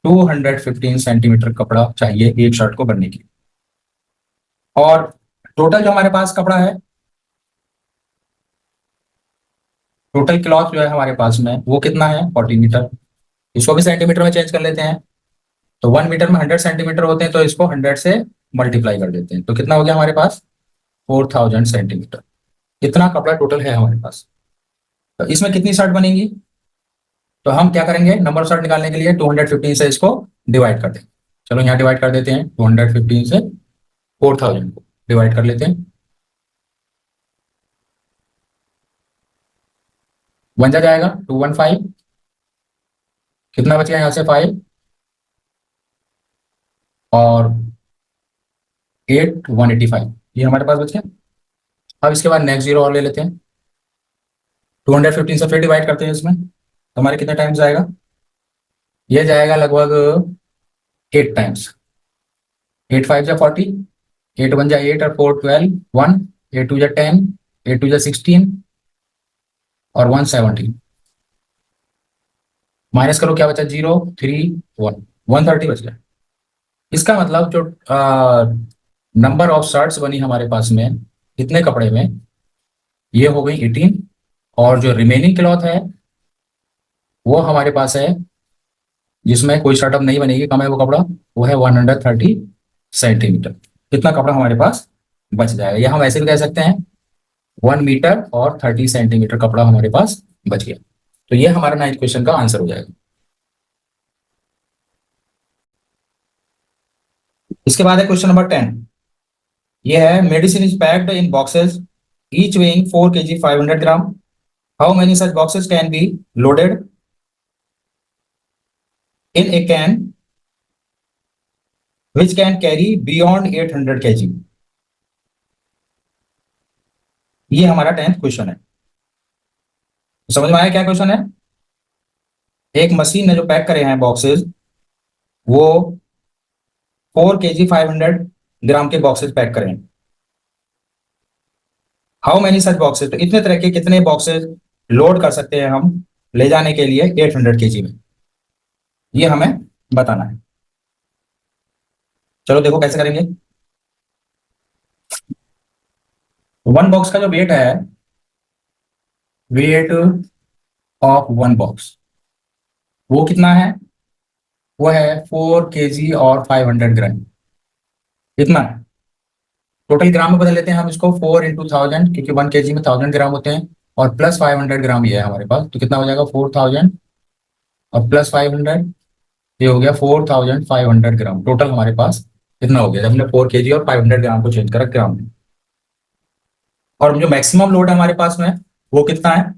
Speaker 1: 215 सेंटीमीटर कपड़ा चाहिए एक शर्ट को बनने के। और टोटल जो हमारे पास कपड़ा है, टोटल क्लॉथ जो है हमारे पास में वो कितना है 40 मीटर। इसको भी सेंटीमीटर में चेंज कर लेते हैं। तो 1 मीटर में 100 सेंटीमीटर होते हैं तो इसको 100 से मल्टीप्लाई कर देते हैं। तो कितना हो गया हमारे पास 4000 सेंटीमीटर। इतना कपड़ा टोटल है हमारे पास। तो इसमें कितनी शर्ट बनेगी, तो हम क्या करेंगे नंबर ऑफ शर्ट निकालने के लिए 215 से इसको डिवाइड कर देंगे। चलो यहाँ डिवाइड कर देते हैं, 215 से 4000 को डिवाइड कर लेते हैं। बन जाएगा 215, कितना बच गया यहाँ से 5 और 8 185, ये हमारे पास बच गया। अब इसके बाद नेक्स्ट जीरो और ले लेते हैं। 215 से फिर डिवाइड करते हैं इसमें, तो हमारे कितने टाइम्स जाएगा, ये जाएगा लगभग 8 टाइम्स। 8 5 जा 40, 8 1 जा 8 और 4 12 1, 8 2 जा 10, 8 2 जा 16 और 117। माइनस करो क्या बचा 0 3 1, 130 बच गया। इसका मतलब जो नंबर ऑफ शर्ट्स बनी हमारे पास में इतने कपड़े में, ये हो गई 18 और जो रिमेनिंग क्लॉथ है वो हमारे पास है जिसमें कोई शर्ट अब नहीं बनेगी, कम है वो कपड़ा, वो है 130 सेंटीमीटर। इतना कपड़ा हमारे पास बच जाएगा। या हम ऐसे भी कह सकते हैं 1 मीटर और 30 सेंटीमीटर कपड़ा हमारे पास बच गया। तो ये हमारा 9th क्वेश्चन का आंसर हो जाएगा। इसके बाद है क्वेश्चन नंबर 10। ये है medicine is packed in boxes each weighing 4 kg 500 gram. How many such boxes can be loaded in A can which can carry beyond 800 kg। ये हमारा 10th क्वेश्चन है। समझ में आया क्या क्वेश्चन है। एक मशीन ने जो पैक करे हैं बॉक्सेस वो 4 kg 500 ग्राम के बॉक्सेस पैक करे हैं। हाउ मेनी सच बॉक्सेस, तो इतने तरह के कितने बॉक्सेस लोड कर सकते हैं हम ले जाने के लिए 800 kg में, ये हमें बताना है। चलो देखो कैसे करेंगे। 1 बॉक्स का जो वेट है, वेट ऑफ 1 बॉक्स वो कितना है, वो है 4 kg और 500 ग्राम। इतना है। टोटल ग्राम में बदल लेते हैं हम इसको 4 इंटू 1000, क्योंकि 1 kg में 1000 ग्राम होते हैं और प्लस 500 ग्राम ये है हमारे पास। तो कितना हो जाएगा 4000 और प्लस 500, ये हो गया 4500 ग्राम टोटल हमारे पास कितना हो गया जब हमने 4 kg और 500 ग्राम को चेंज करा ग्राम में। और जो मैक्सिमम लोड है हमारे पास में वो कितना है?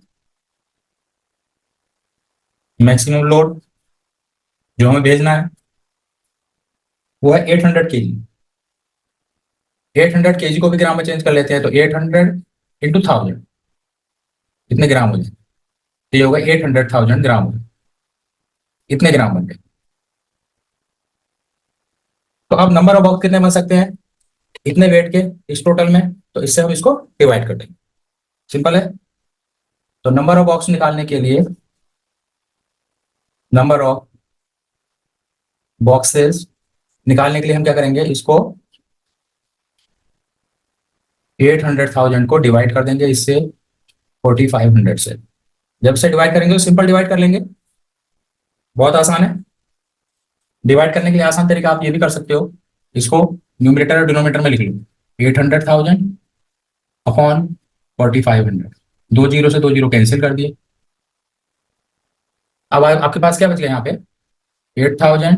Speaker 1: मैक्सिमम लोड जो हमें भेजना है वो है 800 kg। 800 kg को भी ग्राम में चेंज कर लेते हैं तो 800 × 1000 कितने ग्राम हो जाए? तो ये होगा 800,000 ग्राम। कितने ग्राम बन गए? तो अब नंबर ऑफ बॉक्स कितने बन सकते हैं इतने वेट के इस टोटल में? तो इससे हम इसको डिवाइड कर देंगे। सिंपल है। तो नंबर ऑफ बॉक्स निकालने के लिए नंबर ऑफ बॉक्सेस निकालने के लिए हम क्या करेंगे, इसको 800,000 को डिवाइड कर देंगे इससे 4500 से। जब से डिवाइड करेंगे तो सिंपल डिवाइड कर लेंगे, बहुत आसान है। डिवाइड करने के लिए आसान तरीका आप ये भी कर सकते हो, इसको न्यूमरेटर और डिनोमिनेटर में लिख लो 800,000 अपॉन 4500। 2 जीरो से 2 जीरो कैंसिल कर दिए। अब आपके पास क्या बच गया यहाँ पे 8,000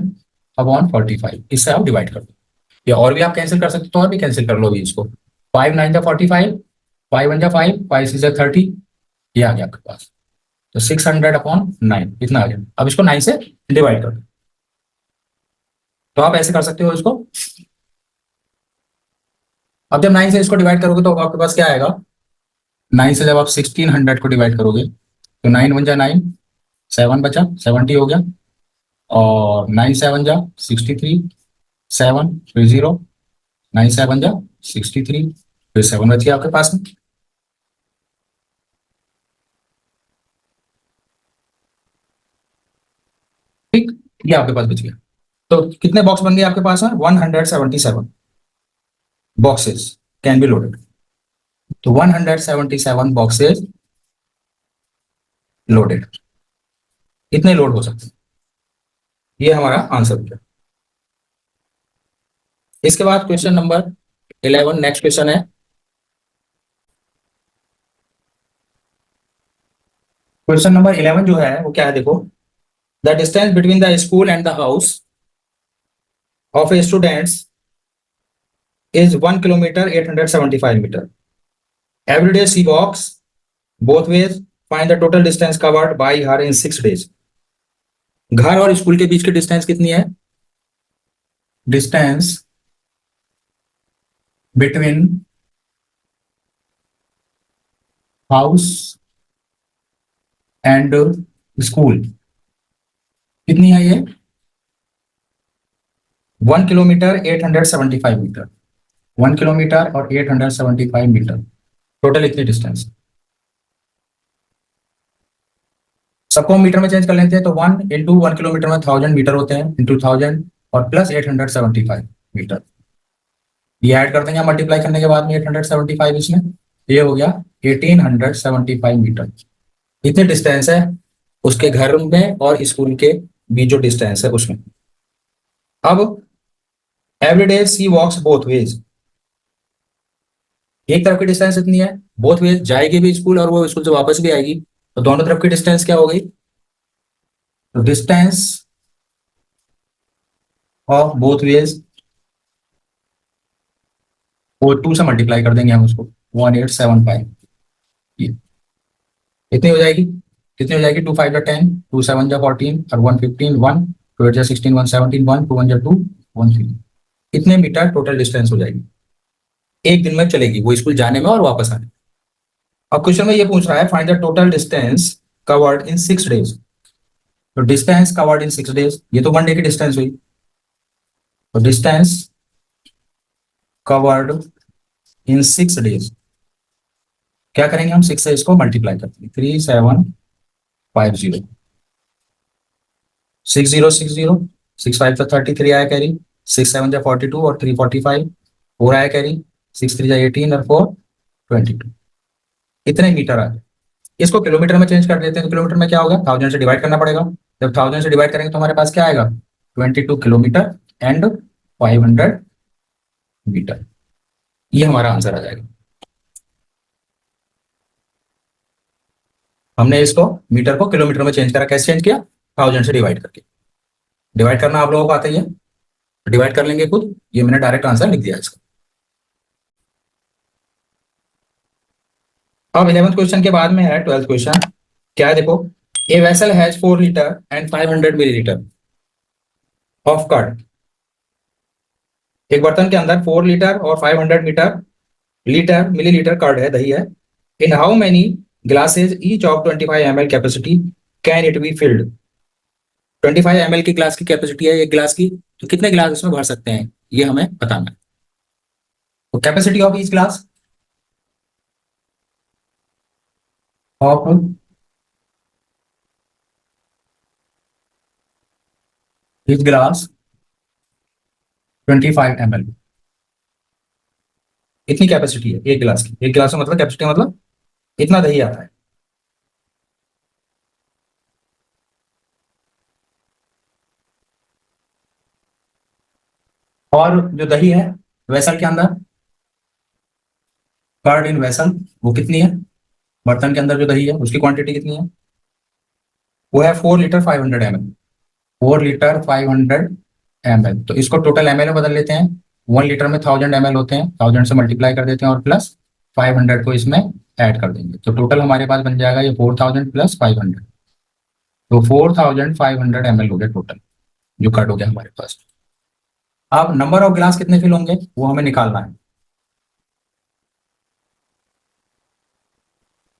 Speaker 1: अपॉन 45, इससे आप डिवाइड कर दो। या और भी आप कैंसिल कर सकते हो तो और भी कैंसिल कर लो अभी इसको। 5 9 × 45, 5 1 × 5, 5 6 × 30, ये आ गया आपके पास। तो 600/9 इतना आ गया। अब इसको 9 से डिवाइड कर दो। तो आप ऐसे कर सकते हो इसको। अब जब 9 से इसको डिवाइड करोगे तो आपके पास क्या आएगा, 9 से जब आप 1600 को डिवाइड करोगे तो 9 1 जा 9, 7 बचा 70 हो गया, और 9 7 जा 63, 7 फिर 0, 9 7 जा 63 फिर 7 बच गया आपके पास में। ठीक, ये आपके पास बच गया। तो कितने बॉक्स बन गए आपके पास में? 177 बॉक्सेस कैन बी लोडेड। तो 177 बॉक्सेस लोडेड, इतने लोड हो सकते हैं। ये हमारा आंसर हो गया। इसके बाद क्वेश्चन नंबर 11, नेक्स्ट क्वेश्चन है। क्वेश्चन नंबर 11 जो है वो क्या है, देखो। The distance between the school and the house of A students is 1 kilometer 875 meter. Every day she walks both ways. Find the total distance covered by her in 6 days. घर और school के बीच की डिस्टेंस कितनी है? Distance between house and school कितनी है ये? 1 kilometre 875 metre. 1 kilometre और 875 मीटर टोटल इतनी डिस्टेंस। सबको मीटर में चेंज कर लेते हैं तो 1 इंटू 1 किलोमीटर में 1000 मीटर होते हैं, इंटू 1000 और प्लस 875 मीटर। ये ऐड कर देंगे मल्टीप्लाई करने के बाद में 875 इसमें, ये हो गया 1875 मीटर। इतनी डिस्टेंस है उसके घर में और स्कूल के बीच जो डिस्टेंस है उसमें। अब एवरी डे सी वॉक्स बोथ वेज, एक तरफ की डिस्टेंस इतनी है, बोथ वेज जाएगी भी स्कूल और वो स्कूल से वापस भी आएगी, तो दोनों तरफ की डिस्टेंस क्या हो गई? तो डिस्टेंस ऑफ बोथ वेज वो 2 से मल्टीप्लाई कर देंगे हम उसको 1875। कितनी हो जाएगी? कितनी हो जाएगी? 2 5 10, 2 7 14 और 1 15, 1 2 8 16, 1 17, 1 2 1 2 1 3। कितने मीटर टोटल डिस्टेंस हो जाएगी? एक दिन में चलेगी वो स्कूल जाने में और वापस आने में। अब क्वेश्चन में ये पूछ रहा है find the total distance covered in 6 days. तो डिस्टेंस कवर्ड इन 6 डेज, ये तो 1 डे की डिस्टेंस हुई। तो डिस्टेंस कवर्ड इन 6 डेज क्या करेंगे हम? 6 से इसको मल्टीप्लाई करते हैं 3750, 6060, 6 5 तो 33 आया कैरी, 6 7 जा 42 और 3 45, 4 आया कैरी, 6 3 जा 18 और 4 22। इतने मीटर आ गए। इसको किलोमीटर में चेंज कर देते हैं तो किलोमीटर में क्या होगा? 1000 से डिवाइड करना पड़ेगा। जब 1000 से डिवाइड करेंगे तो हमारे पास क्या आएगा? 22 किलोमीटर एंड 500 मीटर। ये हमारा आंसर आ जाएगा। हमने इसको मीटर को किलोमीटर में चेंज करा। कैसे चेंज किया? 1000 से डिवाइड करके। डिवाइड करना आप लोगों को आता ही है। डिवाइड कर लेंगे खुद, ये मैंने डायरेक्ट आंसर लिख दिया इसका। अब 11th क्वेश्चन के बाद में है 12th क्वेश्चन। क्या है देखो, a vessel has 4 litre and 500 millilitre of curd. एक बर्तन के अंदर 4 लीटर और 500 लीटर मिलीलीटर कर्ड है, दही है। In how many glasses each of 25 ml capacity can it be filled. 25 ml की ग्लास की कैपेसिटी है एक गिलास की, तो कितने गिलास इसमें भर सकते हैं ये हमें बताना है। तो capacity of each glass of each glass 25 ml, इतनी कैपेसिटी है एक गिलास की। एक गिलास में मतलब कैपेसिटी मतलब इतना दही आता है। और जो दही है वेसल के अंदर, कर्ड इन वेसल, वो कितनी है, बर्तन के अंदर जो दही है उसकी क्वांटिटी कितनी है, वो है 4 लीटर 500 ml। 4 लीटर 500 ml, तो इसको टोटल ml में बदल लेते हैं। 1 लीटर में 1000 ml होते हैं, 1000 से मल्टीप्लाई कर देते हैं और प्लस 500 को इसमें ऐड कर देंगे, तो टोटल हमारे पास बन जाएगा ये 4000 प्लस 500, तो 4500 ml हो गया टोटल जो कट हो गया हमारे पास। अब नंबर ऑफ गिलास कितने फिल होंगे वो हमें निकालना है।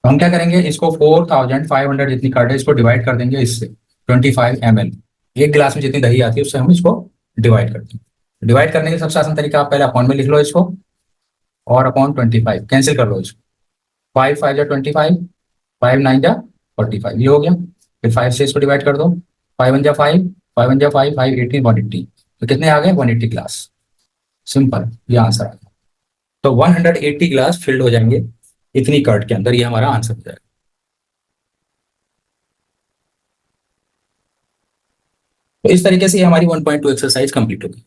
Speaker 1: तो हम क्या करेंगे, इसको 4500 जितनी कर्ड है इसको डिवाइड कर देंगे इससे 25 ml। एक गिलास में जितनी दही आती है उससे हम इसको डिवाइड करते हैं। डिवाइड करने का सबसे आसान तरीका, आप पहले अपॉन में लिख लो इसको और अपॉन 25 कैंसिल कर लो इसको। 5 5 जा 25, 5 9 जा 45, ये हो गया। फिर 5 से इसको डिवाइड कर दो, 5 1 जा 5, 5 1 जा 5, 5 18 180, तो कितने आ गए 180 ग्लास। सिंपल, ये आंसर आ गया। तो 180 ग्लास फिल्ड हो जाएंगे इतनी कर्ड के अंदर, ये हमारा आंसर हो जाएगा। तो इस तरीके से हमारी 1.2 एक्सरसाइज कंप्लीट होगी।